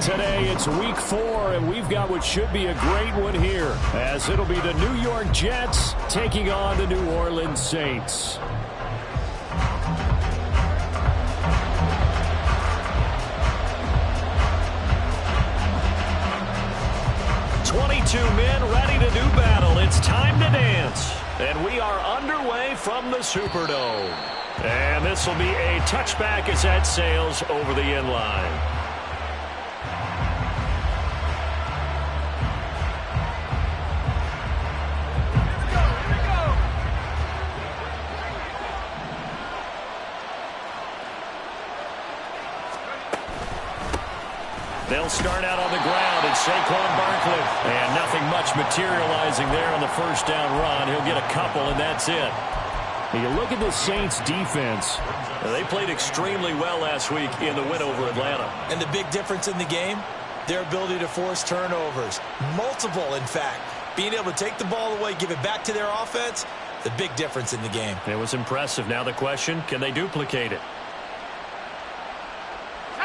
Today it's week 4, and we've got what should be a great one here, as it'll be the New York Jets taking on the New Orleans Saints. Men ready to do battle. It's time to dance. And we are underway from the Superdome. And this will be a touchback as that sails over the end line. They'll start out on the ground, and Saquon Barkley. And nothing much materializing there on the first down run. He'll get a couple, and that's it. You look at the Saints' defense. They played extremely well last week in the win over Atlanta. And the big difference in the game, their ability to force turnovers. Multiple, in fact. Being able to take the ball away, give it back to their offense, the big difference in the game. It was impressive. Now the question, can they duplicate it?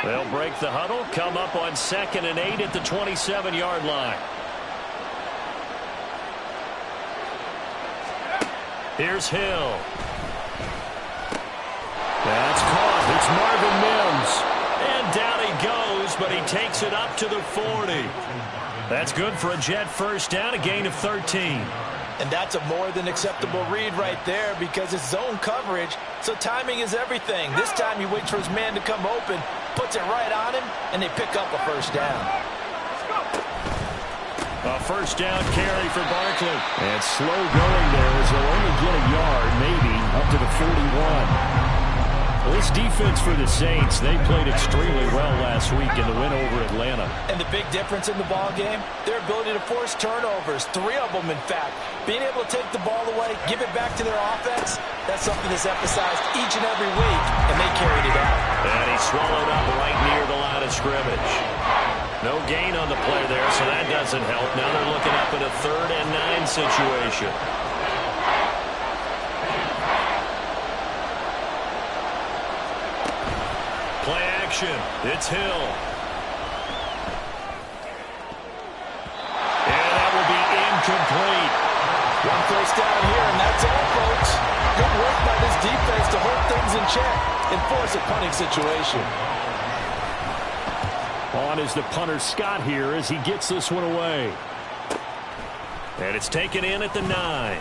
They'll break the huddle, come up on 2nd and 8 at the 27-yard line. Here's Hill. That's caught. It's Marvin Mims. And down he goes, but he takes it up to the 40. That's good for a Jet first down, a gain of 13. And that's a more than acceptable read right there because it's zone coverage, so timing is everything. This time he waits for his man to come open, puts it right on him, and they pick up a first down. A first down carry for Barkley. And slow going there as he'll only get a yard, maybe, up to the 41. This defense for the Saints, they played extremely well last week in the win over Atlanta. And the big difference in the ball game, their ability to force turnovers, 3 of them in fact. Being able to take the ball away, give it back to their offense, that's something that's emphasized each and every week, and they carried it out. And he swallowed up right near the line of scrimmage. No gain on the play there, so that doesn't help. Now they're looking up at a 3rd and 9 situation. Play action. It's Hill. And that will be incomplete. One first down here, and that's all, folks. Good work by this defense to hold things in check and force a punting situation. On is the punter Scott here as he gets this one away. And it's taken in at the 9.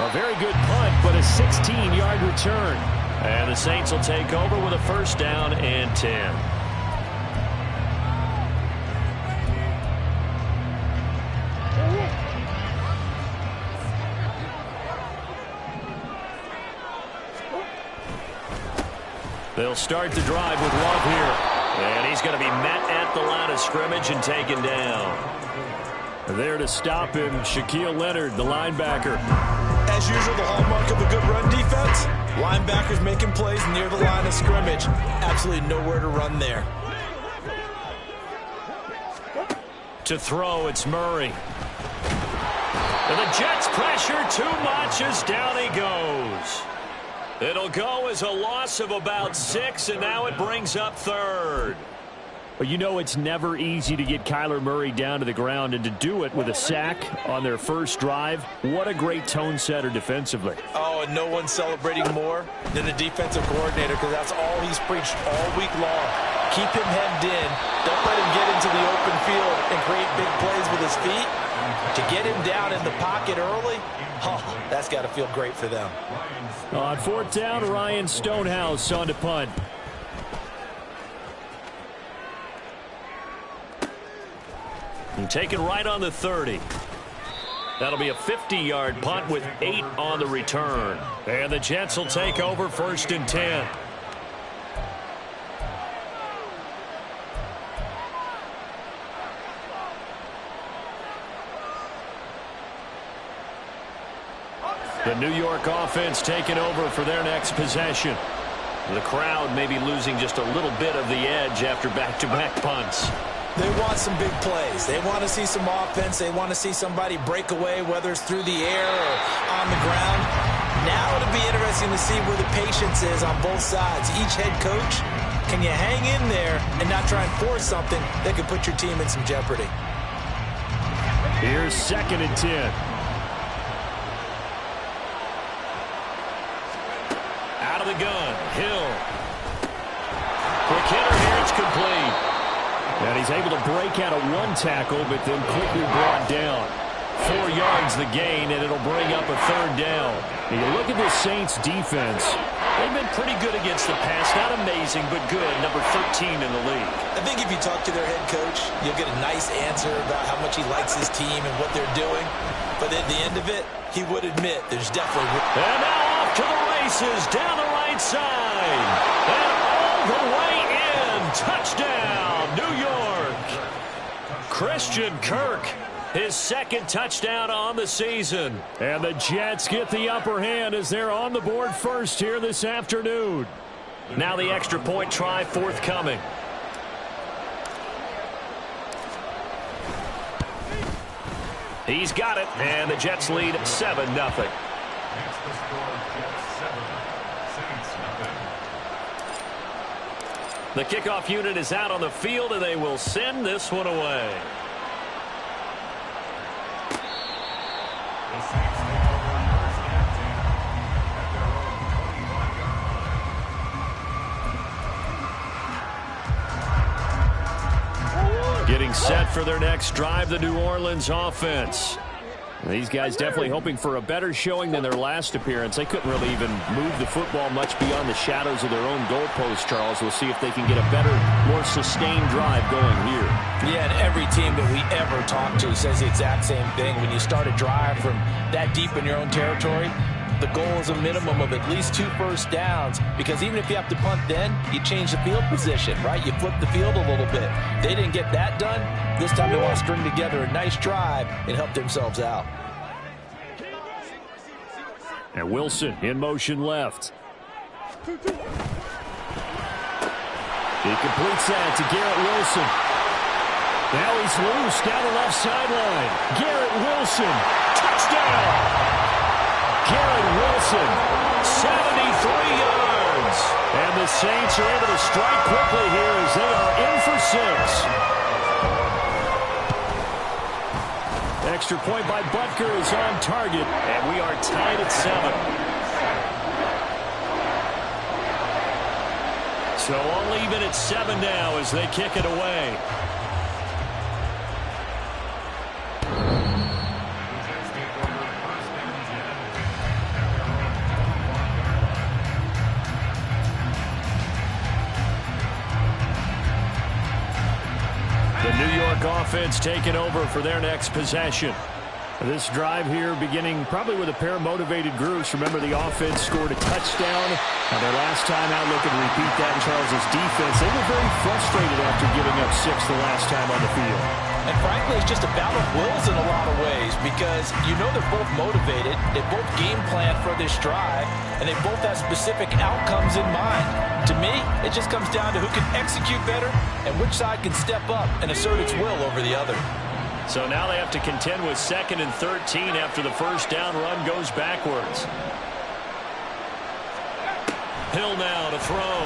A very good punt, but a 16-yard return. And the Saints will take over with a first down and 10. They'll start the drive with Love here. And he's going to be met at the line of scrimmage and taken down. There to stop him, Shaquille Leonard, the linebacker. As usual, the hallmark of a good run defense, linebackers making plays near the line of scrimmage. Absolutely nowhere to run there. To throw, it's Murray. And the Jets pressure too much as down he goes. It'll go as a loss of about 6, and now it brings up 3rd. But you know it's never easy to get Kyler Murray down to the ground, and to do it with a sack on their first drive, what a great tone setter defensively. Oh, and no one's celebrating more than the defensive coordinator because that's all he's preached all week long. Keep him hemmed in. Don't let him get into the open field and create big plays with his feet. To get him down in the pocket early, oh, that's got to feel great for them. On 4th down, Ryan Stonehouse on to punt. And taken right on the 30. That'll be a 50-yard punt with 8 on the return. And the Jets will take over 1st and 10. The New York offense taking over for their next possession. The crowd may be losing just a little bit of the edge after back-to-back punts. They want some big plays. They want to see some offense. They want to see somebody break away, whether it's through the air or on the ground. Now it'll be interesting to see where the patience is on both sides. Each head coach, can you hang in there and not try and force something that could put your team in some jeopardy? Here's 2nd and 10. Out of the gun, Hill. Quick hitter here, it's complete. And he's able to break out of one tackle, but then quickly brought down. 4 yards the gain, and it'll bring up a 3rd down. And you look at this Saints defense. They've been pretty good against the pass. Not amazing, but good. Number 13 in the league. I think if you talk to their head coach, you'll get a nice answer about how much he likes his team and what they're doing. But at the end of it, he would admit there's definitely... And now off to the races, down the right side. And all the way in. Touchdown, New York. Christian Kirk. His 2nd touchdown on the season. And the Jets get the upper hand as they're on the board first here this afternoon. Now the extra point try forthcoming. He's got it, and the Jets lead 7-0. The kickoff unit is out on the field, and they will send this one away. Getting set for their next drive, the New Orleans offense. These guys definitely hoping for a better showing than their last appearance. They couldn't really even move the football much beyond the shadows of their own goalpost, Charles. We'll see if they can get a better, more sustained drive going here. Yeah, and every team that we ever talk to says the exact same thing. When you start a drive from that deep in your own territory, the goal is a minimum of at least 2 first downs, because even if you have to punt then, you change the field position, right? You flip the field a little bit. They didn't get that done. This time they want to string together a nice drive and help themselves out. And Wilson in motion left. He completes that to Garrett Wilson. Now he's loose down the left sideline. Garrett Wilson, touchdown! Garrett Wilson, 73 yards. And the Saints are able to strike quickly here as they are in for 6. Extra point by Butker is on target, and we are tied at 7. So all even at 7 now as they kick it away. The New York offense taking over for their next possession. This drive here beginning probably with a pair of motivated groups. Remember, the offense scored a touchdown. Now their last time out, looking to repeat that in Charles's defense. They were very frustrated after giving up 6 the last time on the field. And frankly, it's just a battle of wills in a lot of ways, because you know they're both motivated, they both game plan for this drive, and they both have specific outcomes in mind. To me, it just comes down to who can execute better and which side can step up and assert its will over the other. So now they have to contend with 2nd and 13 after the first down run goes backwards. Hill now to throw.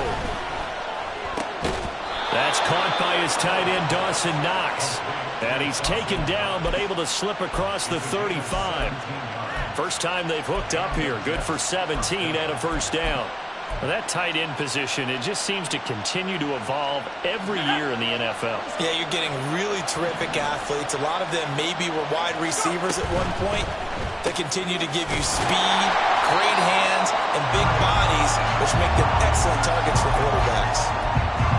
That's caught by his tight end, Dawson Knox. And he's taken down, but able to slip across the 35. First time they've hooked up here. Good for 17 and a first down. Well, that tight end position, it just seems to continue to evolve every year in the NFL. Yeah, you're getting really terrific athletes. A lot of them maybe were wide receivers at one point. They continue to give you speed, great hands, and big bodies, which make them excellent targets for quarterbacks.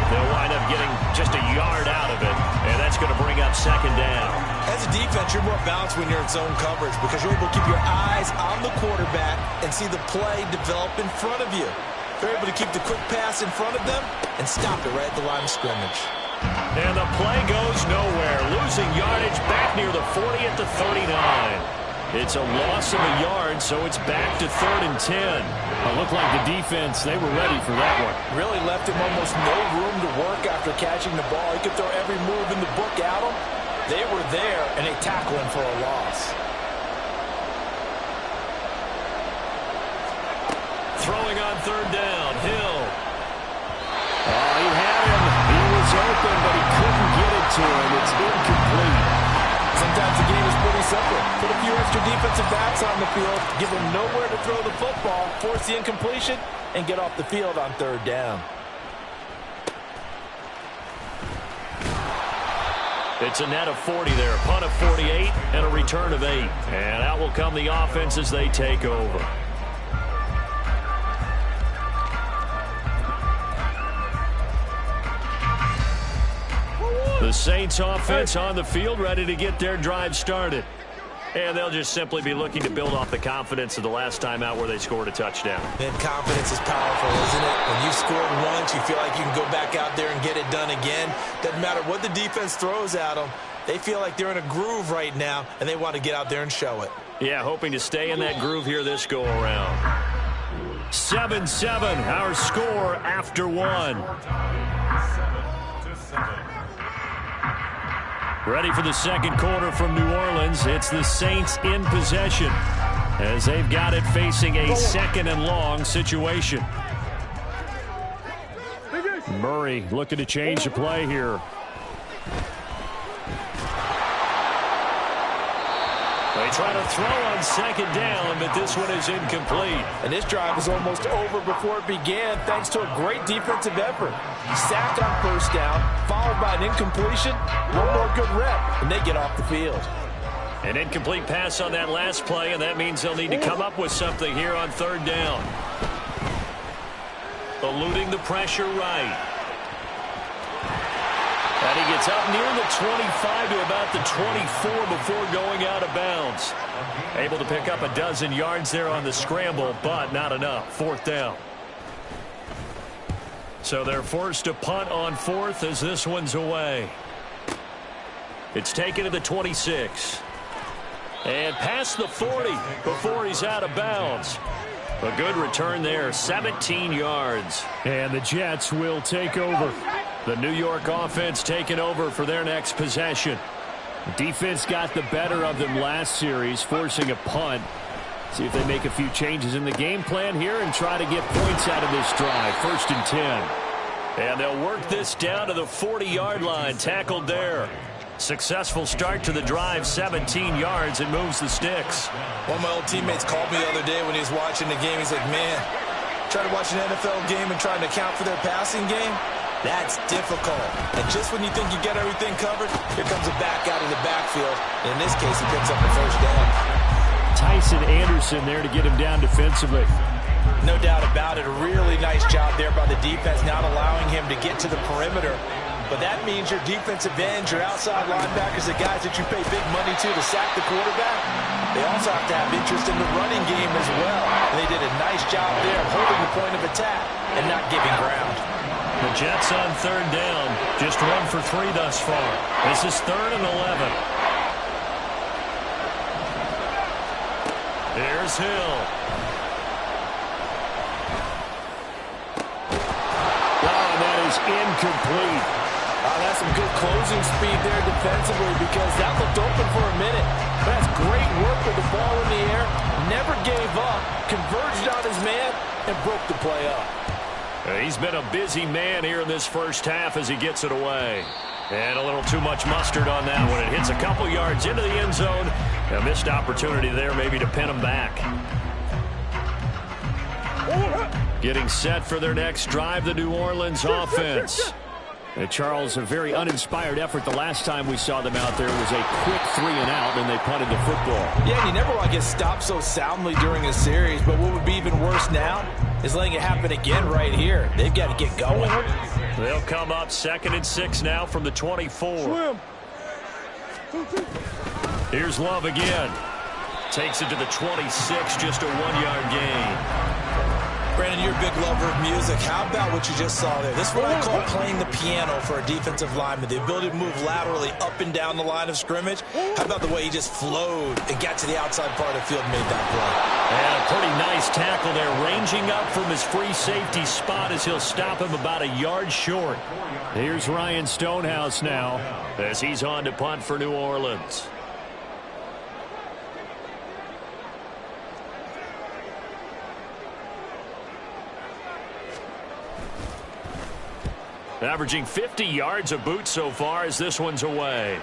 They'll wind up getting just a yard out of it, and that's going to bring up 2nd down. As a defense, you're more balanced when you're in zone coverage because you're able to keep your eyes on the quarterback and see the play develop in front of you. They're able to keep the quick pass in front of them and stop it right at the line of scrimmage. And the play goes nowhere. Losing yardage back near the 40 at the 39. It's a loss of a yard, so it's back to 3rd and 10. It looked like the defense, they were ready for that one. Really left him almost no room to work after catching the ball. He could throw every move in the book at him. They were there, and they tackle him for a loss. on third down. Hill. Oh, he had him. He was open, but he couldn't get it to him. It's incomplete. Sometimes the game is pretty simple. Put a few extra defensive backs on the field, give them nowhere to throw the football, force the incompletion, and get off the field on third down. It's a net of 40 there. Punt of 48 and a return of 8. And out will come the offense as they take over. The Saints offense on the field, ready to get their drive started. And they'll just simply be looking to build off the confidence of the last time out where they scored a touchdown. Man, confidence is powerful, isn't it? When you've scored once, you feel like you can go back out there and get it done again. Doesn't matter what the defense throws at them. They feel like they're in a groove right now, and they want to get out there and show it. Yeah, hoping to stay in that groove here this go-around. 7-7, our score after 1. Ready for the second quarter from New Orleans. It's the Saints in possession as they've got it facing a second and long situation. Murray looking to change the play here. They try to throw on second down, but this one is incomplete. And this drive was almost over before it began thanks to a great defensive effort. Sacked on first down, followed by an incompletion, one more good rep, and they get off the field. An incomplete pass on that last play, and that means they'll need to come up with something here on third down. Eluding the pressure right. And he gets up near the 25 to about the 24 before going out of bounds. Able to pick up a dozen yards there on the scramble, but not enough. Fourth down. So they're forced to punt on fourth as this one's away. It's taken to the 26. And past the 40 before he's out of bounds. A good return there, 17 yards. And the Jets will take over. The New York offense taking over for their next possession. The defense got the better of them last series, forcing a punt. See if they make a few changes in the game plan here and try to get points out of this drive. 1st and 10. And they'll work this down to the 40-yard line. Tackled there. Successful start to the drive, 17 yards, and moves the sticks. One of my old teammates called me the other day when he was watching the game. He's like, man, trying to watch an NFL game and trying to account for their passing game? That's difficult. And just when you think you get everything covered, here comes a back out of the backfield. And in this case, he picks up the first down. Tyson Anderson there to get him down defensively. No doubt about it. A really nice job there by the defense, not allowing him to get to the perimeter. But that means your defensive ends, your outside linebackers, the guys that you pay big money to sack the quarterback, they also have to have interest in the running game as well. And they did a nice job there of holding the point of attack and not giving ground. The Jets on third down, just 1 for 3 thus far. This is 3rd and 11. Here's Hill. Oh, that is incomplete. That's some good closing speed there defensively because that looked open for a minute. But that's great work with the ball in the air. Never gave up, converged on his man, and broke the play up. He's been a busy man here in this first half as he gets it away. And a little too much mustard on that one. It hits a couple yards into the end zone. A missed opportunity there maybe to pin him back. Getting set for their next drive, the New Orleans offense. And Charles, a very uninspired effort. The last time we saw them out there was a quick 3 and out, and they punted the football. Yeah, and you never want to get stopped so soundly during a series, but what would be even worse now is letting it happen again right here. They've got to get going. They'll come up 2nd and 6 now from the 24. Here's Love again. Takes it to the 26, just a 1-yard gain. Brandon, you're a big lover of music. How about what you just saw there? This is what I call playing the piano for a defensive lineman. The ability to move laterally up and down the line of scrimmage. How about the way he just flowed and got to the outside part of the field and made that play? And a pretty nice tackle there, ranging up from his free safety spot as he'll stop him about a yard short. Here's Ryan Stonehouse now as he's on to punt for New Orleans. Averaging 50 yards a boot so far as this one's away.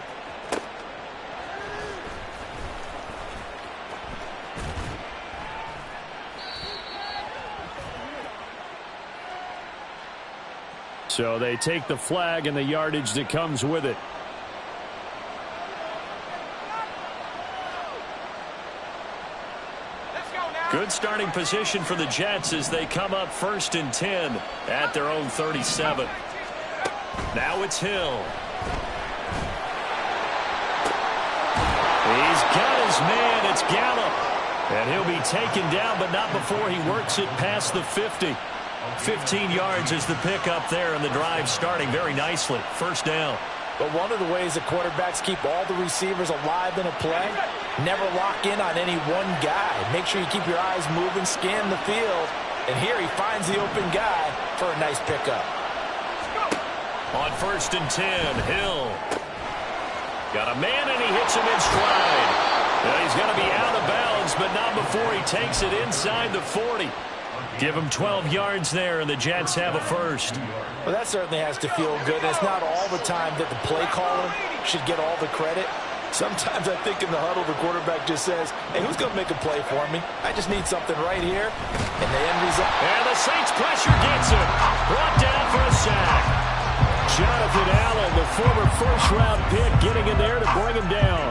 So they take the flag and the yardage that comes with it. Good starting position for the Jets as they come up 1st and 10 at their own 37. Now it's Hill. He's got his man. It's Gallup. And he'll be taken down, but not before he works it past the 50. 15 yards is the pickup there, and the drive starting very nicely. 1st down. But one of the ways the quarterbacks keep all the receivers alive in a play, never lock in on any one guy. Make sure you keep your eyes moving, scan the field. And here he finds the open guy for a nice pickup. On 1st and 10, Hill. Got a man, and he hits him in stride. Now he's going to be out of bounds, but not before he takes it inside the 40. Give him 12 yards there, and the Jets have a first. Well, that certainly has to feel good. It's not all the time that the play caller should get all the credit. Sometimes I think in the huddle, the quarterback just says, hey, who's going to make a play for me? I just need something right here. And the end result. And the Saints pressure gets him. Brought down for a sack. Jonathan Allen, the former first-round pick, getting in there to bring him down.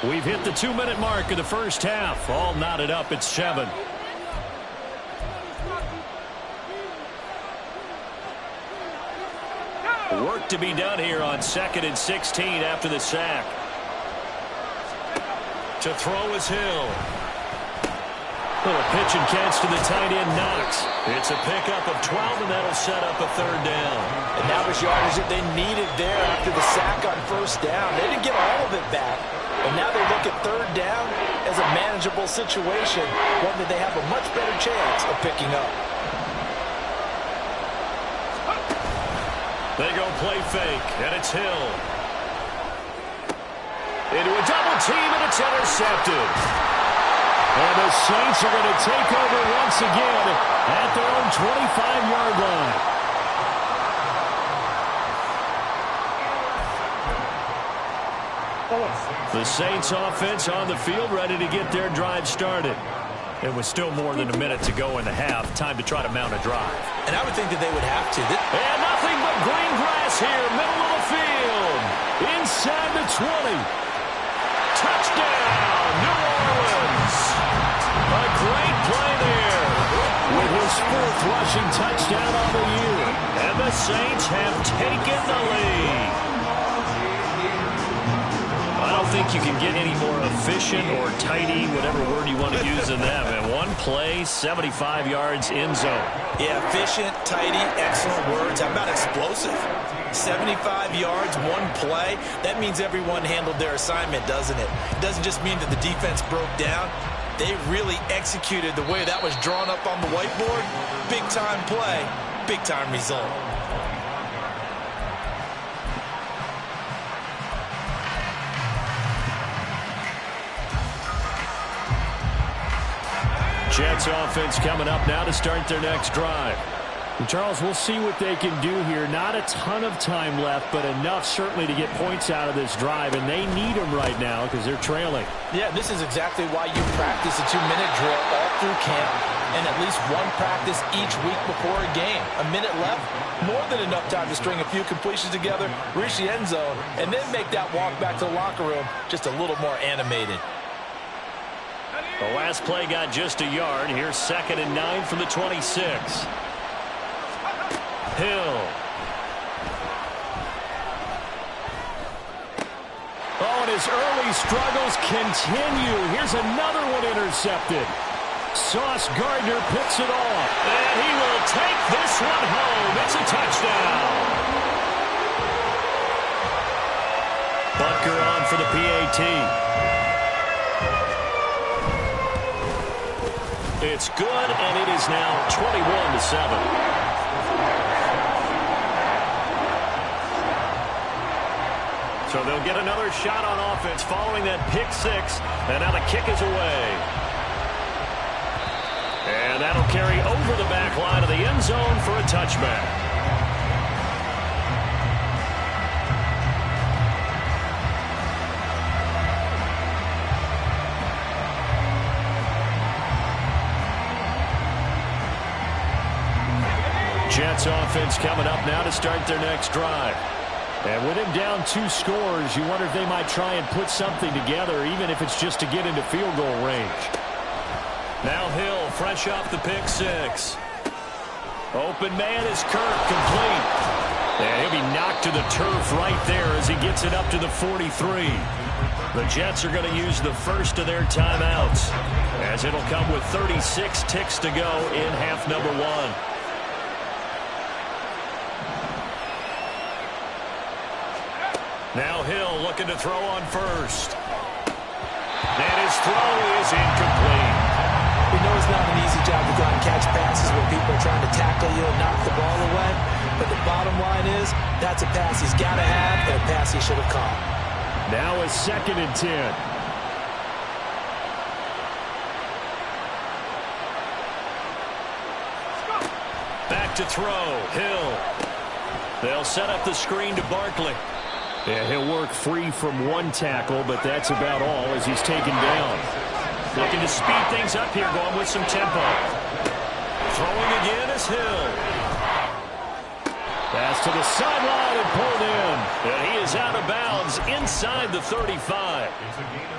We've hit the 2-minute mark of the first half. All knotted up at 7. Work to be done here on 2nd and 16 after the sack. To throw is Hill. Little pitch and catch to the tight end, Knox. It's a pickup of 12, and that'll set up a 3rd down. And that was yardage that they needed there after the sack on 1st down. They didn't get all of it back. And now they look at 3rd down as a manageable situation, one that they have a much better chance of picking up. They go play fake, and it's Hill. Into a double team, and it's intercepted. And the Saints are going to take over once again at their own 25-yard line. The Saints offense on the field ready to get their drive started. It was still more than a minute to go in the half. Time to try to mount a drive. And I would think that they would have to. And nothing but green grass here, middle of the field. Inside the 20. Touchdown, New Orleans. A great play there. With his 4th rushing touchdown on the year. And the Saints have taken the lead. I don't think you can get any more efficient or tidy, whatever word you want to use in that. And one play, 75 yards in zone. Yeah, efficient, tidy, excellent words. How about explosive? 75 yards, one play. That means everyone handled their assignment, doesn't it? It doesn't just mean that the defense broke down. They really executed the way that was drawn up on the whiteboard. Big-time play, big-time result. Jets offense coming up now to start their next drive. And Charles, we'll see what they can do here. Not a ton of time left, but enough certainly to get points out of this drive, and they need them right now because they're trailing. Yeah, this is exactly why you practice a 2-minute drill all through camp and at least one practice each week before a game. A minute left, more than enough time to string a few completions together, reach the end zone, and then make that walk back to the locker room just a little more animated. The last play got just a yard. Here's 2nd and 9 from the 26. Hill. Oh, and his early struggles continue. Here's another one intercepted. Sauce Gardner picks it off. And he will take this one home. It's a touchdown. Butker on for the PAT. It's good, and it is now 21-7. So they'll get another shot on offense following that pick 6, and now the kick is away. And that'll carry over the back line of the end zone for a touchback. Jets offense coming up now to start their next drive. And with him down 2 scores, you wonder if they might try and put something together, even if it's just to get into field goal range. Now Hill, fresh off the pick 6. Open man is Kirk, complete. And he'll be knocked to the turf right there as he gets it up to the 43. The Jets are going to use the first of their timeouts, as it'll come with 36 ticks to go in half number 1. Now Hill looking to throw on first. And his throw is incomplete. We know it's not an easy job to go out and catch passes when people are trying to tackle you and knock the ball away. But the bottom line is, that's a pass he's got to have and a pass he should have caught. Now a 2nd and 10. Back to throw. Hill. They'll set up the screen to Barkley. Yeah, he'll work free from 1 tackle, but that's about all as he's taken down. Looking to speed things up here, going with some tempo. Throwing again is Hill. Pass to the sideline and pulled in. And he is out of bounds inside the 35.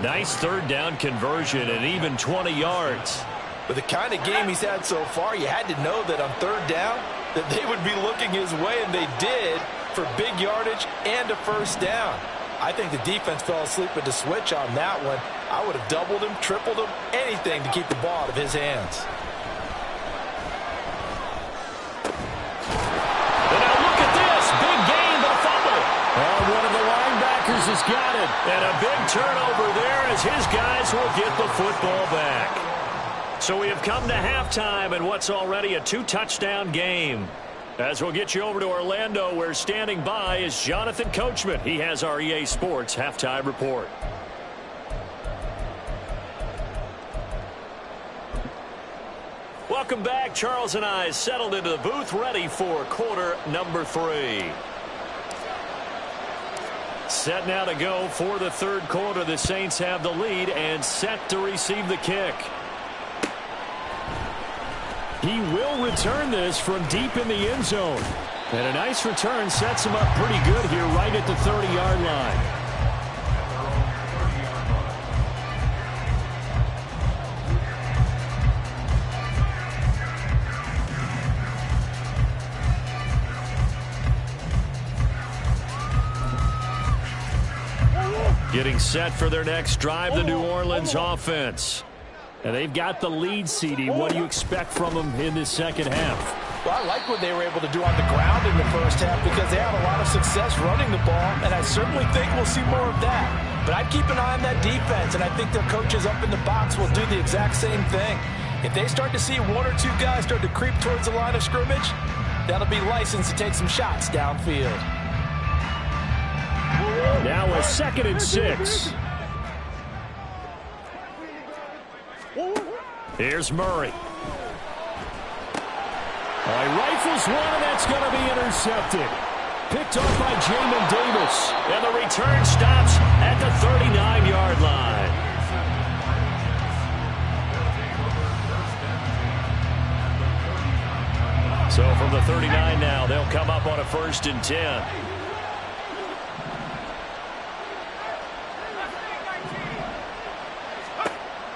Nice 3rd down conversion and even 20 yards. With the kind of game he's had so far, you had to know that on 3rd down that they would be looking his way, and they did, for big yardage and a 1st down. I think the defense fell asleep with the switch on that one. I would have doubled him, tripled him, anything to keep the ball out of his hands. And now look at this. Big gain, but fumble. And one of the linebackers has got it. And a big turnover there as his guys will get the football back. So we have come to halftime in what's already a 2-touchdown game. As we'll get you over to Orlando, where standing by is Jonathan Coachman. He has our EA Sports halftime report. Welcome back. Charles and I settled into the booth, ready for quarter number 3. Set now to go for the 3rd quarter. The Saints have the lead and set to receive the kick. He will return this from deep in the end zone. And a nice return sets him up pretty good here right at the 30-yard line. Getting set for their next drive, the New Orleans offense. And they've got the lead, CD. What do you expect from them in this 2nd half? Well, I like what they were able to do on the ground in the 1st half because they had a lot of success running the ball, and I certainly think we'll see more of that. But I'd keep an eye on that defense, and I think their coaches up in the box will do the exact same thing. If they start to see 1 or 2 guys start to creep towards the line of scrimmage, that'll be licensed to take some shots downfield. Now a 2nd and 6. Here's Murray. Rifles one, and that's going to be intercepted. Picked off by Jamin Davis. And the return stops at the 39-yard line. So from the 39 now, they'll come up on a 1st and 10.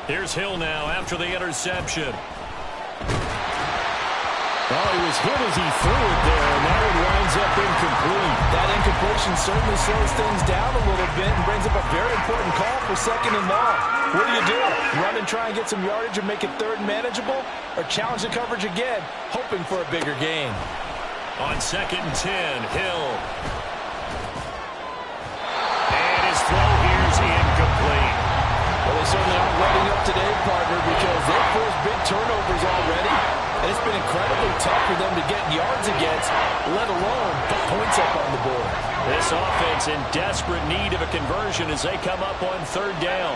Here's Hill now after the interception. Oh, he was hit as he threw it there, and that one winds up incomplete. That incompletion certainly slows things down a little bit and brings up a very important call for 2nd and long. What do? Run and try and get some yardage and make it 3rd and manageable, or challenge the coverage again, hoping for a bigger gain? On 2nd and 10, Hill. And his throw here's incomplete. Well, they certainly aren't letting up today, partner, because they've forced big turnovers already. And it's been incredibly tough for them to get yards against, let alone put points up on the board. This offense in desperate need of a conversion as they come up on 3rd down.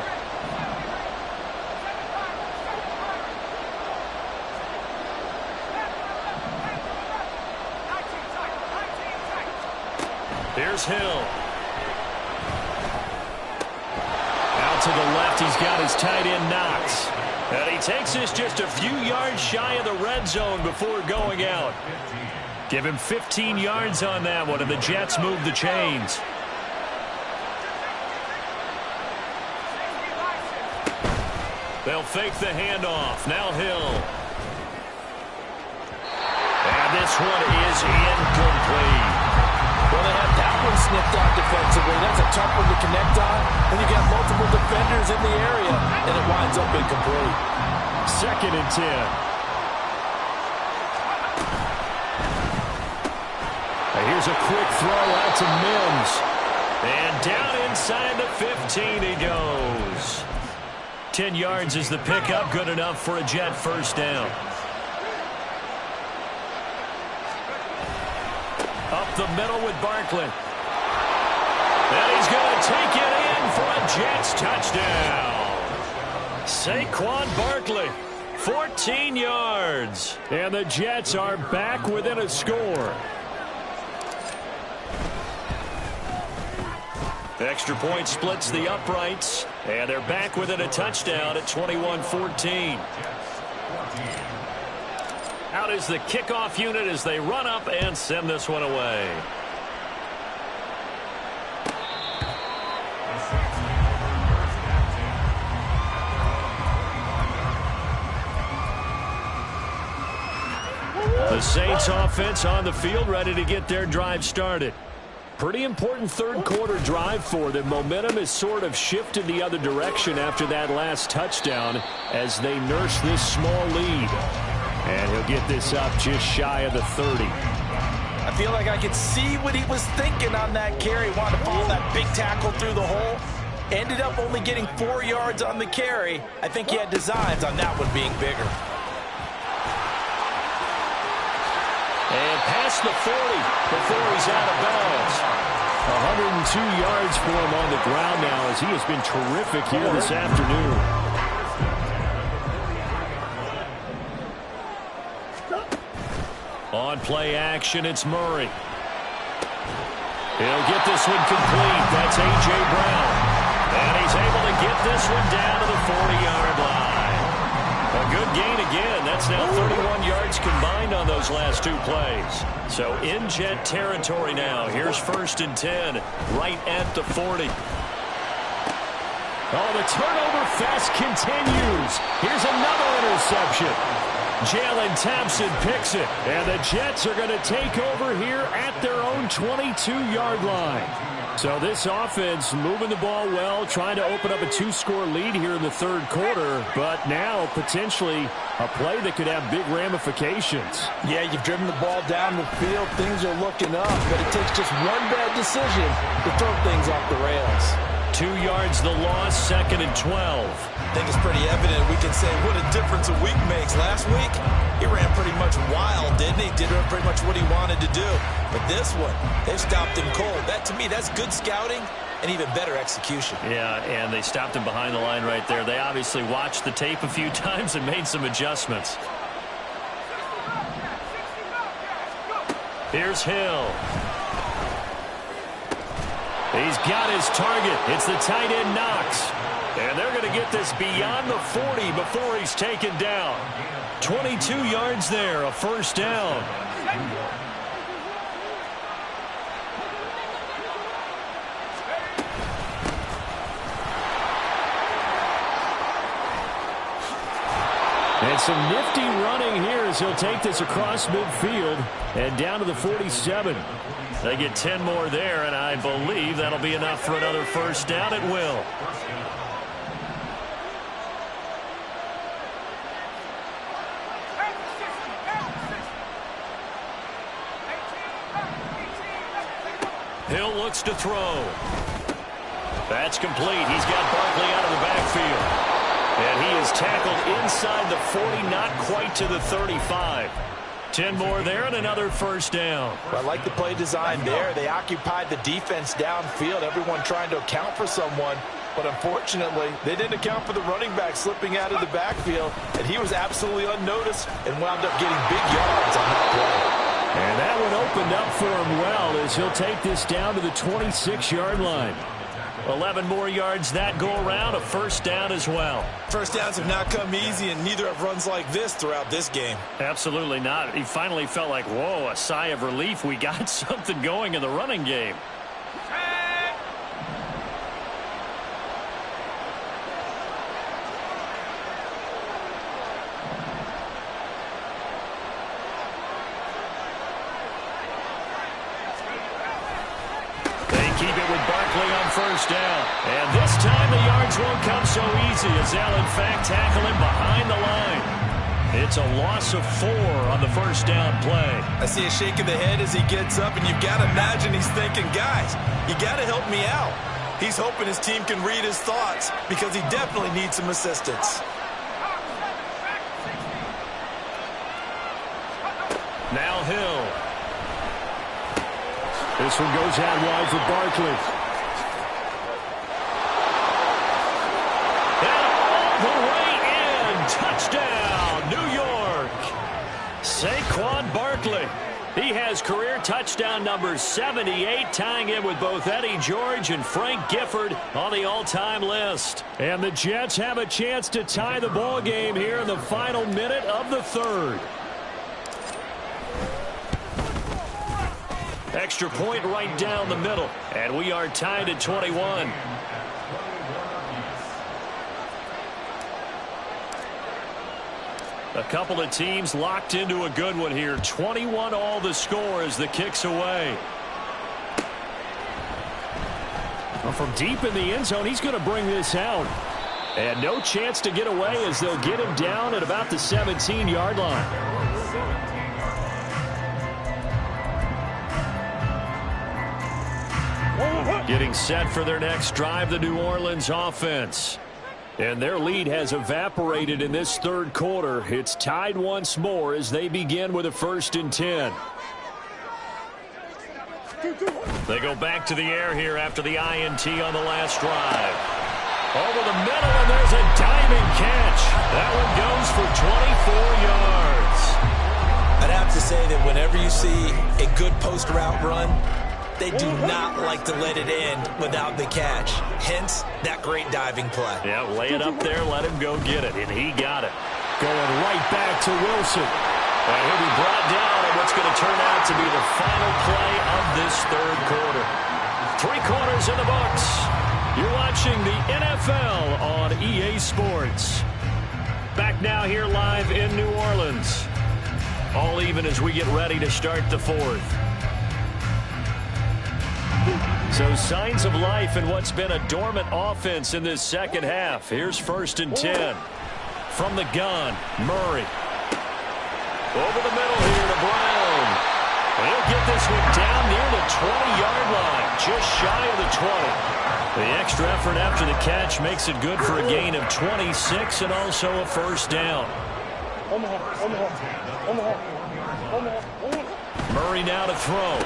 Here's Hill. Out to the left, he's got his tight end Knox. And he takes this just a few yards shy of the red zone before going out. Give him 15 yards on that one, and the Jets move the chains. They'll fake the handoff. Now Hill. And this one is incomplete. Well, they have that one sniffed out defensively. That's a tough one to connect on when you got multiple defenders in the area, and it winds up incomplete. 2nd and 10. Here's a quick throw out to Mims. And down inside the 15 he goes. 10 yards is the pickup, good enough for a Jet first down. Up the middle with Barkley. And he's going to take it in for a Jets touchdown. Saquon Barkley, 14 yards. And the Jets are back within a score. Extra point splits the uprights, and they're back within a touchdown at 21-14. Out is the kickoff unit as they run up and send this one away. The Saints offense on the field, ready to get their drive started. Pretty important third quarter drive for them. Momentum has sort of shifted the other direction after that last touchdown as they nurse this small lead. And he'll get this up just shy of the 30. I feel like I could see what he was thinking on that carry. Wanted to follow that big tackle through the hole. Ended up only getting 4 yards on the carry. I think he had designs on that one being bigger. And past the 40 before he's out of bounds. 102 yards for him on the ground now as he has been terrific here this afternoon. On play action, it's Murray. He'll get this one complete. That's A.J. Brown. And he's able to get this one down to the 40-yard line. A good gain again. That's now 31 yards combined on those last two plays. So in Jet territory now. Here's 1st and 10, right at the 40. Oh, the turnover fest continues. Here's another interception. Jalen Thompson picks it. And the Jets are going to take over here at their own 22-yard line. So this offense moving the ball well, trying to open up a 2-score lead here in the third quarter, but now potentially a play that could have big ramifications. Yeah, you've driven the ball down the field. Things are looking up, but it takes just one bad decision to throw things off the rails. 2 yards the loss, 2nd and 12. I think it's pretty evident we can say what a difference a week makes. Last week, he ran pretty much wild, didn't he? Did pretty much what he wanted to do. But this one, they stopped him cold. That, to me, that's good scouting and even better execution. Yeah, and they stopped him behind the line right there. They obviously watched the tape a few times and made some adjustments. Here's Hill. He's got his target. It's the tight end Knox. And they're going to get this beyond the 40 before he's taken down. 22 yards there, a first down. And some nifty running here as he'll take this across midfield and down to the 47. They get 10 more there, and I believe that'll be enough for another first down. It will. Hill looks to throw. That's complete. He's got Barkley out of the backfield. And he is tackled inside the 40, not quite to the 35. 10 more there and another first down. Well, I like the play design there. They occupied the defense downfield, everyone trying to account for someone. But unfortunately, they didn't account for the running back slipping out of the backfield, and he was absolutely unnoticed and wound up getting big yards on that play. And that one opened up for him well as he'll take this down to the 26-yard line. 11 more yards that go around, a first down as well. First downs have not come easy, and neither have runs like this throughout this game. Absolutely not. He finally felt like, whoa, a sigh of relief. We got something going in the running game. Keep it with Barkley on first down. And this time the yards won't come so easy as they'll in fact tackle him behind the line. It's a loss of 4 on the first down play. I see a shake of the head as he gets up, and you've got to imagine he's thinking, guys, you got to help me out. He's hoping his team can read his thoughts because he definitely needs some assistance. Now Hill. This one goes out wide for Barkley. And all the way in. Touchdown, New York. Saquon Barkley. He has career touchdown number 78, tying in with both Eddie George and Frank Gifford on the all-time list. And the Jets have a chance to tie the ball game here in the final minute of the third. Extra point right down the middle. And we are tied at 21. A couple of teams locked into a good one here. 21 all the score as the kick's away. Well, from deep in the end zone, he's going to bring this out. And no chance to get away as they'll get him down at about the 17-yard line. Getting set for their next drive, the New Orleans offense. And their lead has evaporated in this third quarter. It's tied once more as they begin with a 1st and 10. They go back to the air here after the INT on the last drive. Over the middle, and there's a diving catch. That one goes for 24 yards. I'd have to say that whenever you see a good post route run, they do not like to let it end without the catch. Hence, that great diving play. Yeah, lay it up there, let him go get it, and he got it. Going right back to Wilson. And he'll be brought down in what's going to turn out to be the final play of this third quarter. 3 quarters in the books. You're watching the NFL on EA Sports. Back now here live in New Orleans. All even as we get ready to start the fourth. So signs of life in what's been a dormant offense in this second half. Here's 1st and 10. From the gun, Murray. Over the middle here to Brown. He'll get this one down near the 20-yard line, just shy of the 20. The extra effort after the catch makes it good for a gain of 26 and also a first down. Murray now to throw.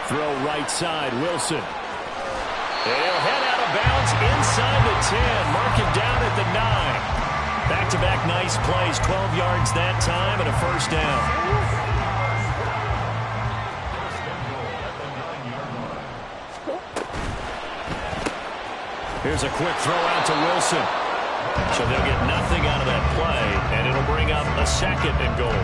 Throw right side, Wilson. He'll head out of bounds inside the 10. Mark him down at the 9. Back-to-back nice plays, 12 yards that time and a first down. Here's a quick throw out to Wilson. So they'll get nothing out of that play, and it'll bring up a 2nd and goal.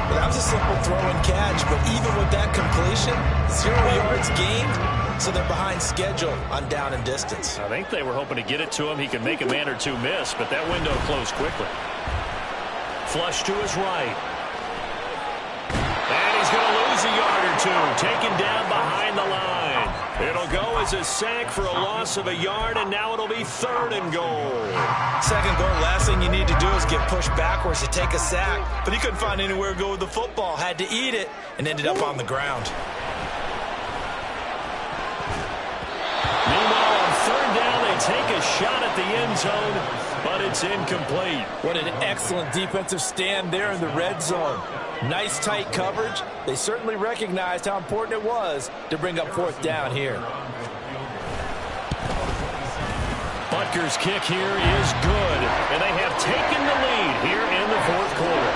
Well, that was a simple throw and catch, but even with that completion, 0 yards gained, so they're behind schedule on down and distance. I think they were hoping to get it to him. He could make a man or two miss, but that window closed quickly. Flush to his right. And he's going to lose a yard or two, taken down behind the line. It'll go as a sack for a loss of a yard, and now it'll be 3rd and goal. 2nd goal, last thing you need to do is get pushed backwards to take a sack. But he couldn't find anywhere to go with the football, had to eat it, and ended up on the ground. Meanwhile, on 3rd down, they take a shot at the end zone, but it's incomplete. What an excellent defensive stand there in the red zone. Nice tight coverage. They certainly recognized how important it was to bring up 4th down here. Butker's kick here is good, and they have taken the lead here in the 4th quarter.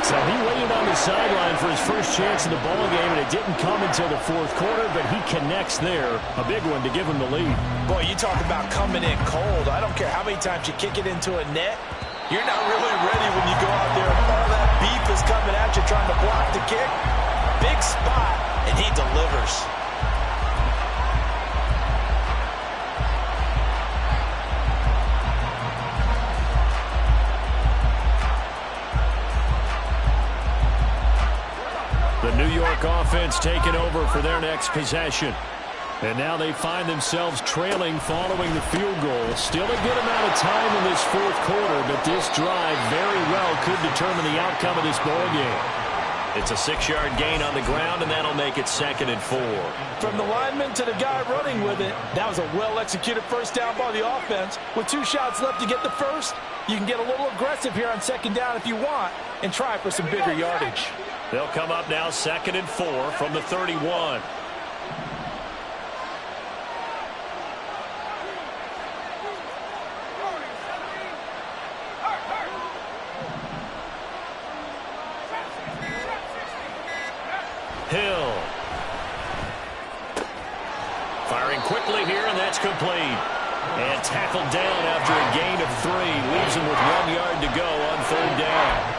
So he waited on the sideline for his first chance in the ballgame, and it didn't come until the fourth quarter, but he connects there. A big one to give him the lead. Boy, you talk about coming in cold. I don't care how many times you kick it into a net. You're not really ready when you go out there and all that beef is coming at you trying to block the kick. Big spot, and he delivers. The New York offense taking over for their next possession. And now they find themselves trailing following the field goal. Still a good amount of time in this fourth quarter, but this drive very well could determine the outcome of this ball game. It's a 6-yard gain on the ground, and that'll make it 2nd and 4. From the lineman to the guy running with it, that was a well-executed first down by the offense. With 2 shots left to get the first, you can get a little aggressive here on 2nd down if you want and try for some bigger yardage. They'll come up now 2nd and 4 from the 31. Hill. Firing quickly here, and that's complete. And tackled down after a gain of 3. Leaves him with 1 yard to go on 3rd down.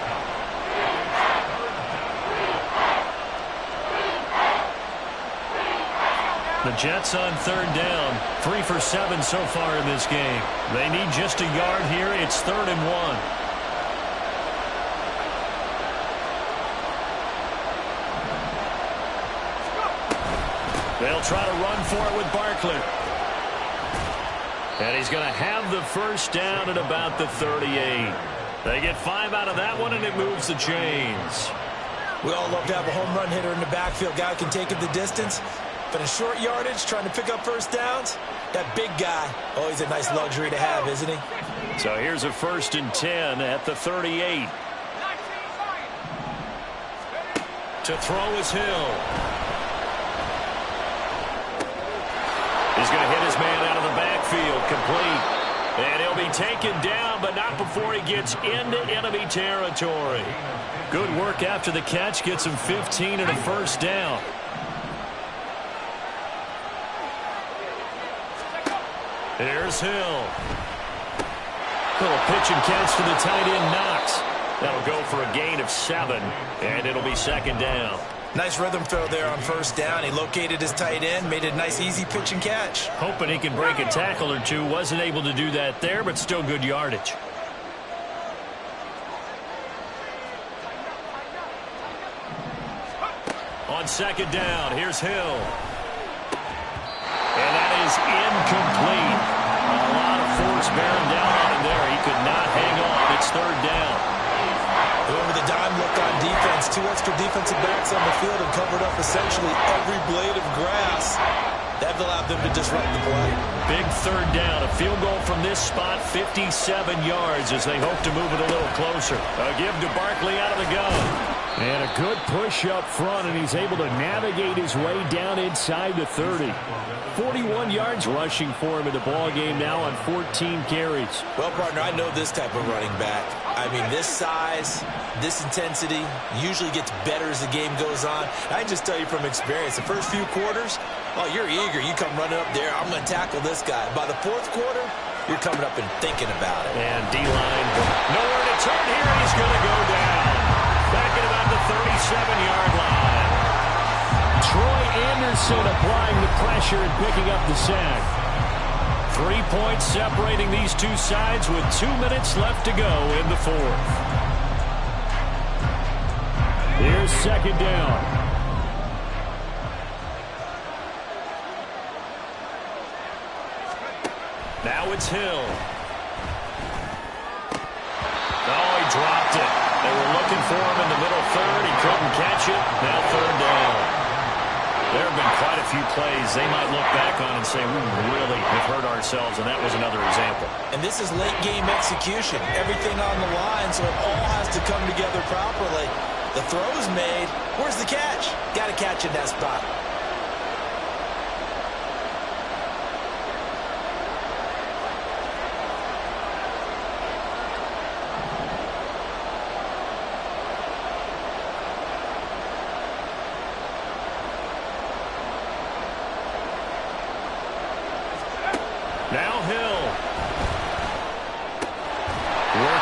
The Jets on 3rd down. 3 for 7 so far in this game. They need just a yard here. It's 3rd and 1. They'll try to run for it with Barkley. And he's going to have the first down at about the 38. They get 5 out of that one, and it moves the chains. We all love to have a home run hitter in the backfield. Guy can take it the distance. But in short yardage, trying to pick up first downs, that big guy, always a nice luxury to have, isn't he? So here's a 1st and 10 at the 38. To throw is Hill. He's going to hit his man out of the backfield, complete. And he'll be taken down, but not before he gets into enemy territory. Good work after the catch, gets him 15 and a first down. Here's Hill. Little pitch and catch to the tight end, Knox. That'll go for a gain of 7, and it'll be 2nd down. Nice rhythm throw there on 1st down. He located his tight end, made a nice easy pitch and catch. Hoping he can break a tackle or two. Wasn't able to do that there, but still good yardage. On 2nd down, here's Hill. And that is incomplete. A lot of force bearing down on him there. He could not hang on. It's 3rd down. Going with a dime look on defense. 2 extra defensive backs on the field and covered up essentially every blade of grass. That allowed them to disrupt the play. Big 3rd down. A field goal from this spot, 57 yards as they hope to move it a little closer. A give to Barkley out of the gun. And a good push up front, and he's able to navigate his way down inside the 30. 41 yards rushing for him in the ballgame now on 14 carries. Well, partner, I know this type of running back. I mean, this size, this intensity usually gets better as the game goes on. I can just tell you from experience, the first few quarters, oh, you're eager. You come running up there, I'm going to tackle this guy. By the 4th quarter, you're coming up and thinking about it. And D-line, nowhere to turn here, and he's going to go down. Back at about the 37-yard line. Troy Anderson applying the pressure and picking up the sack. 3 points separating these two sides with 2 minutes left to go in the 4th. Here's 2nd down. Now it's Hill. Oh, he dropped it. They were looking for him in the middle 3rd. He couldn't catch it. Now 3rd down. There have been quite a few plays they might look back on and say, we really have hurt ourselves, and that was another example. And this is late game execution. Everything on the line, so it all has to come together properly. The throw is made. Where's the catch? Got to catch in that spot.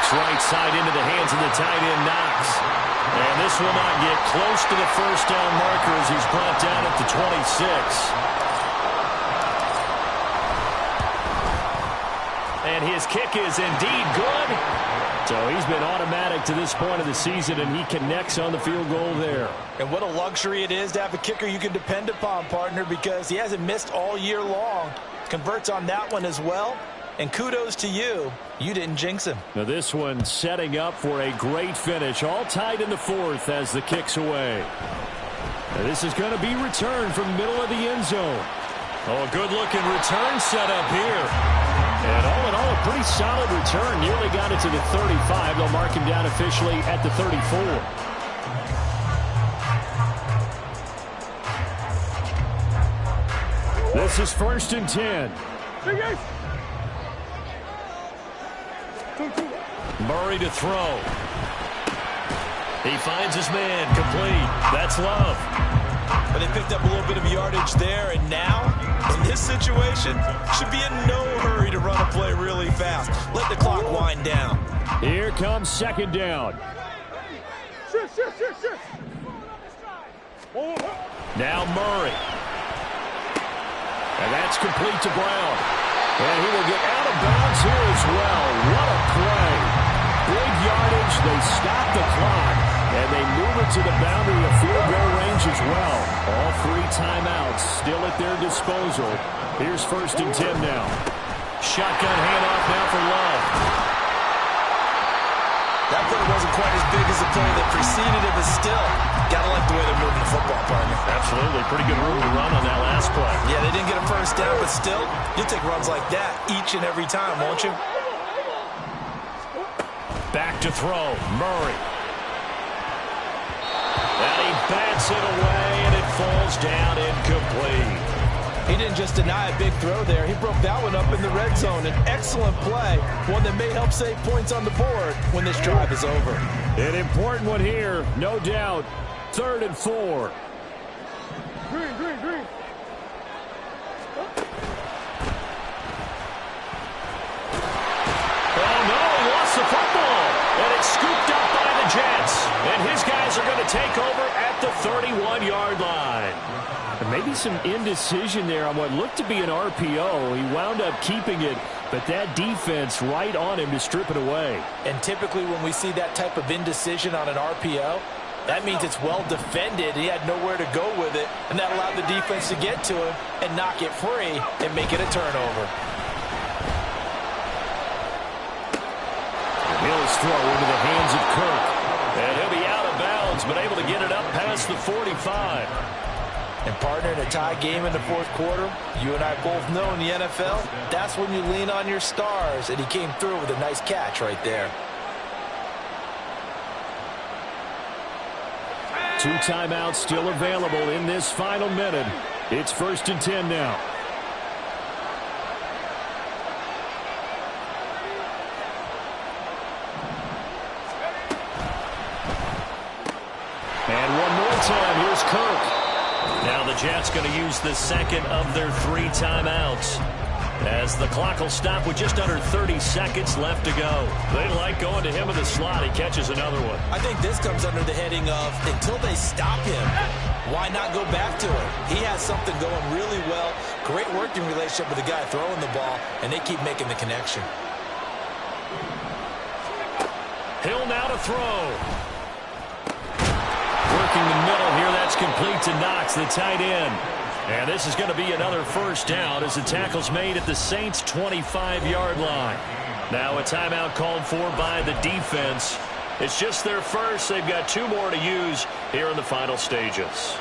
Looks right side into the hands of the tight end, Knox. And this will not get close to the first down marker as he's brought down at the 26. And his kick is indeed good. So he's been automatic to this point of the season, and he connects on the field goal there. And what a luxury it is to have a kicker you can depend upon, partner, because he hasn't missed all year long. Converts on that one as well. And kudos to you. You didn't jinx him. Now this one setting up for a great finish. All tied in the fourth as the kick's away. Now this is going to be returned from the middle of the end zone. Oh, a good-looking return set up here. And all in all, a pretty solid return. Nearly got it to the 35. They'll mark him down officially at the 34. This is 1st and 10. Murray to throw. He finds his man, complete. That's Love. But they picked up a little bit of yardage there, and now, in this situation, should be in no hurry to run a play really fast. Let the clock wind down. Here comes 2nd down. Now Murray. And that's complete to Brown. And he will get out of bounds here as well. What a play. Big yardage. They stop the clock. And they move it to the boundary of field goal range as well. All 3 timeouts still at their disposal. Here's 1st and 10 now. Shotgun handoff now for Love. That play wasn't quite as big as the play that preceded it, but still, gotta like the way they're moving the football, partner. Absolutely. Pretty good room to run on that last play. Yeah, they didn't get a first down, but still, you'll take runs like that each and every time, won't you? Back to throw. Murray. And he bats it away, and it falls down incomplete. He didn't just deny a big throw there. He broke that one up in the red zone. An excellent play, one that may help save points on the board when this drive is over. An important one here, no doubt. 3rd and 4. Green. Oh, no, he lost the football. And it's scooped up by the Jets. And his guys are going to take over at the 31-yard line. And maybe some indecision there on what looked to be an RPO. He wound up keeping it, but that defense right on him to strip it away. And typically when we see that type of indecision on an RPO, that means it's well defended. He had nowhere to go with it, and that allowed the defense to get to him and knock it free and make it a turnover. Mills throw into the hands of Kirk. And he'll be out of bounds, but able to get it up past the 45. And partner, in a tie game in the 4th quarter, you and I both know in the NFL, that's when you lean on your stars, and he came through with a nice catch right there. 2 timeouts still available in this final minute. It's 1st and 10 now. And one more time, here's Kirk. Now the Jets going to use the second of their 3 timeouts, as the clock will stop with just under 30 seconds left to go. They like going to him in the slot. He catches another one. I think this comes under the heading of, until they stop him, why not go back to him? He has something going really well. Great working relationship with the guy throwing the ball, and they keep making the connection. Hill now to throw. Working the middle here. That's complete to Knox, the tight end. And this is going to be another first down as the tackle's made at the Saints' 25-yard line. Now a timeout called for by the defense. It's just their first. They've got 2 more to use here in the final stages.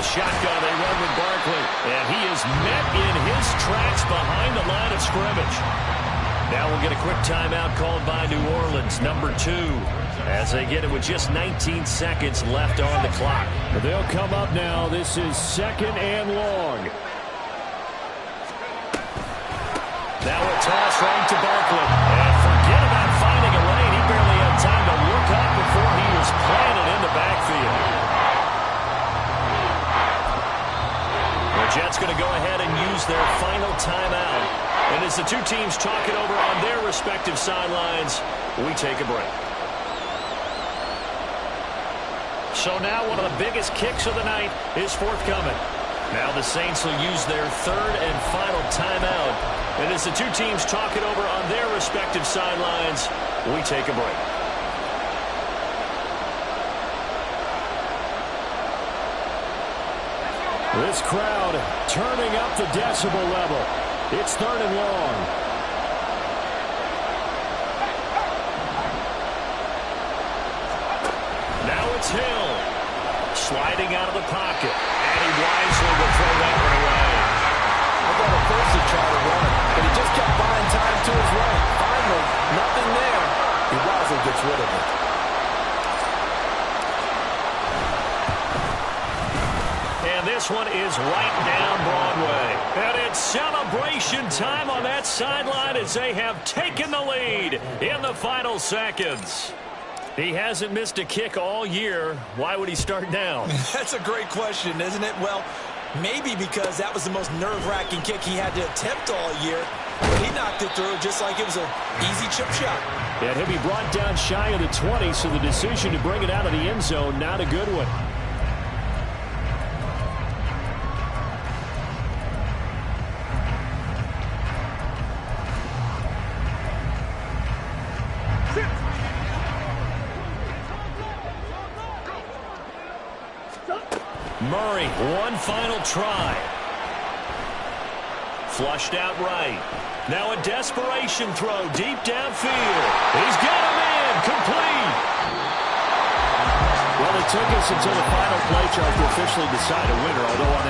Shotgun, they run with Barkley, and he is met in his tracks behind the line of scrimmage. Now we'll get a quick timeout called by New Orleans, number 2, as they get it with just 19 seconds left on the clock. They'll come up now. This is 2nd and long. Now a toss right to Barkley. And forget about finding a lane. He barely had time to look up before he was planted in the backfield. The Jets going to go ahead and use their final timeout. And as the two teams talk it over on their respective sidelines, we take a break. So now one of the biggest kicks of the night is forthcoming. Now the Saints will use their third and final timeout. And as the two teams talk it over on their respective sidelines, we take a break. This crowd turning up the decibel level. It's third and long. Now it's Hill. Sliding out of the pocket. And he wisely will throw that one away. I thought at first he tried to run it, but he just kept buying time to his right. Finally, nothing there. He wisely gets rid of it. And this one is right down Broadway. And it's celebration time on that sideline as they have taken the lead in the final seconds. He hasn't missed a kick all year. Why would he start now? That's a great question, isn't it? Well, maybe because that was the most nerve-wracking kick he had to attempt all year. But he knocked it through just like it was an easy chip shot. And he'll be brought down shy of the 20, so the decision to bring it out of the end zone, not a good one. Murray, one final try. Flushed out right. Now a desperation throw deep downfield. He's got him in. Complete. Well, it took us until the final play chart to officially decide a winner, although on that